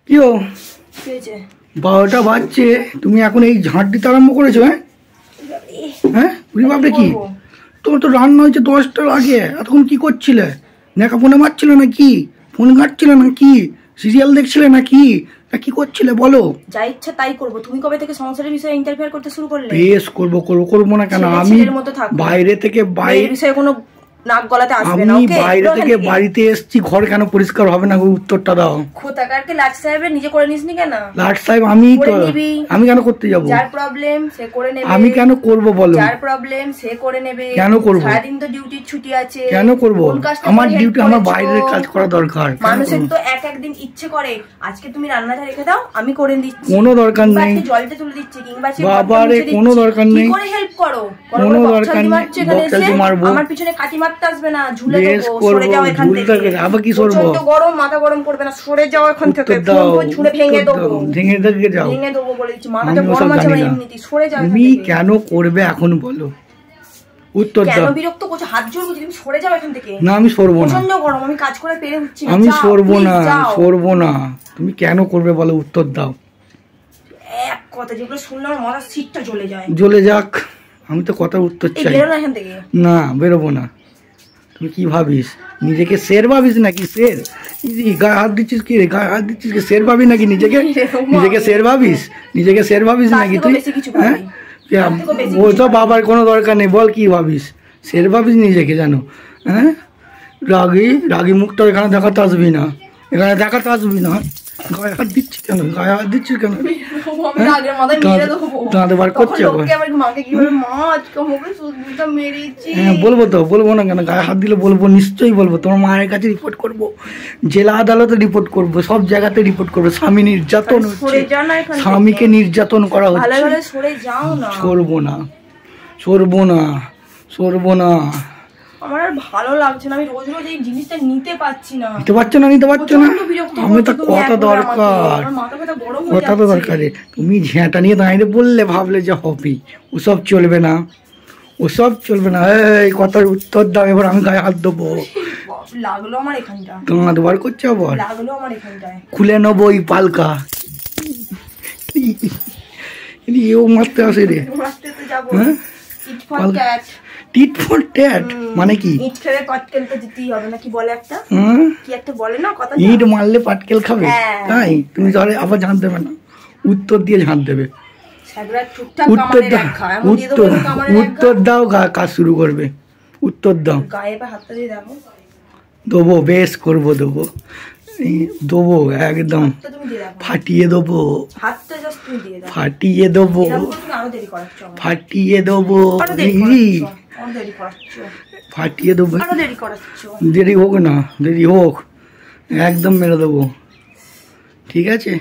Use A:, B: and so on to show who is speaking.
A: কি ও 12টা বাজছে, তুমি এখন এই ঝাঁট দিতে আরম্ভ করেছো? হ্যাঁ বাপরে, কি তোমার তো রান্না হয়েছে 10টার আগে, এতক্ষণ কি করছিলে? নেকা ফোনে মারছিলে নাকি? ফোন ঘাটছিলে নাকি? সিরিয়াল দেখছিলে নাকি? কি করছিলে বলো?
B: যা ইচ্ছা তাই করবো। তুমি কবে থেকে সংসারের বিষয়ে ইন্টারফেয়ার করতে শুরু করলে?
A: বেশ করবো না কেন? আমি বাইরে থেকে
B: বিষয়ে কোনো নাক গলাতে আসবে না।
A: ওকে, বাইরে থেকে বাড়িতে এসেছি, ঘর কেন পরিষ্কার হবে না? উত্তরটা দাও।
B: খোতাকারকে লাট সাহেবের নিজে করে নিসনি কেন?
A: লাট সাহেব আমি কেন করতে যাব?
B: যার প্রবলেম সে করে নেবে।
A: আমি কেন করব বলো?
B: যার প্রবলেম সে করে নেবে।
A: কেন করব?
B: সারাদিন তো ডিউটির ছুটি আছে।
A: কেন করব? আমার ডিউটি, আমার বাইরের কাজ করা দরকার।
B: মানুষের তো এক দিন ইচ্ছে করে আজকে তুমি রান্নাটা রেখে দাও, আমি করে দিচ্ছি।
A: কোনো দরকার নেই।
B: জলটা তুলে দিচ্ছি কিংবা
A: বাবারে কোনো দরকার নেই।
B: কি করে হেল্প করো?
A: কোনো দরকার নেই। বকচালি মারবো।
B: আমার পিছনে কাটি মারতে আসবে না। ঝুলে
A: বেশ
B: দেবো,
A: করব।
B: সরে যাও এখান থেকে।
A: আবার কি করব?
B: প্রচন্ড গরম, মাথা গরম করবে না, সরে যাও এখান থেকে। ফোন ছুঁড়ে ভেঙে দেবো।
A: ভেঙে যাও।
B: ভেঙে দেবো বলে দিচ্ছি। মাথাটা গরম আছে আমার এমনিতেই, সরে যাও।
A: তুমি কেন করবে এখন বলো? উত্তর দাও।
B: কেন বিরক্ত করছো? হাত জোর করছি, তুমি সরে যাও এখান থেকে।
A: না আমি সরবো না।
B: প্রচন্ড গরম, আমি কাজ করে পেরে উঠছি না।
A: আমি সরবো না। তুমি কেন করবে বলো? উত্তর দাও।
B: এক কথা যেগুলো শুনলে আমার মাথার সিটটা জ্বলে যায়।
A: জ্বলে যাক, আমি তো কথা উত্তর চাই।
B: বেরো না এখান থেকে।
A: না বেরোবো না। তুমি কি ভাবিস? নিজেকে শের ভাবিস নাকি? শের গায়ে হাত দিচ্ছিস কি রে? গায়ে হাত দিচ্ছিস কি? শের ভাবি নাকি নিজেকে? শের ভাবিস? নিজেকে শের ভাবিস নাকি তুই? হ্যাঁ, ওসব বাবার কোনো দরকার নেই। বল কি ভাবিস? শের ভাবিস নিজেকে জানো? হ্যাঁ, রাগি মুখটা এখানে দেখাতে আসবি না। গায়ে হাত দিচ্ছিস কেন? দাঁতে বার করছে। বলবো না কেন? গায়ে হাত দিলে বলবো, নিশ্চয়ই বলবো। তোমার মায়ের কাছে রিপোর্ট করবো, জেলা আদালতে রিপোর্ট করবো, সব জায়গাতে রিপোর্ট করবো। স্বামী নির্যাতন হচ্ছে, স্বামীকে নির্যাতন করা হচ্ছে। সরবো না।
B: আমার আর ভালো লাগছে না, আমি রোজ এই জিনিসটা নিতে পারছি না।
A: নিতে পারছো না? আমি তো কথা দরকার। তুমি ঝেঁটা নিয়ে দাঁড়িয়ে বললে, ভাবলে যে হবে। ওসব চলবে না। এই কথার উত্তর দাও। এবার আমি গায়ে হাত দেবো।
B: লাগলো আমার এখানটা।
A: তোমার বার করছে আবার।
B: লাগলো আমার এখানটায়।
A: খুলে নেবো ওই পালকা। এও মারতে আসে রে। টিট ফর ট্যাট মানে কি?
B: ইট খেলে পাটকেল তো দিতেই হবে না, কি বলে একটা? কি একটা বলে না কথা?
A: ইট মারলে পাটকেল খাবে? তাই তুমি তাহলে আবার ঝাঁট দেবে না, উত্তর দিয়ে ঝাঁট দেবে। উত্তর দাও, কাজ শুরু করবে। উত্তর দাও।
B: গায়ে বা হাতটা দিয়ে দেখো।
A: দেবো, বেশ করবো, দেবো একদম ফাটিয়ে দেবো। দেরি হোক না, দেরি হোক, একদম মেরে দেবো। ঠিক আছে?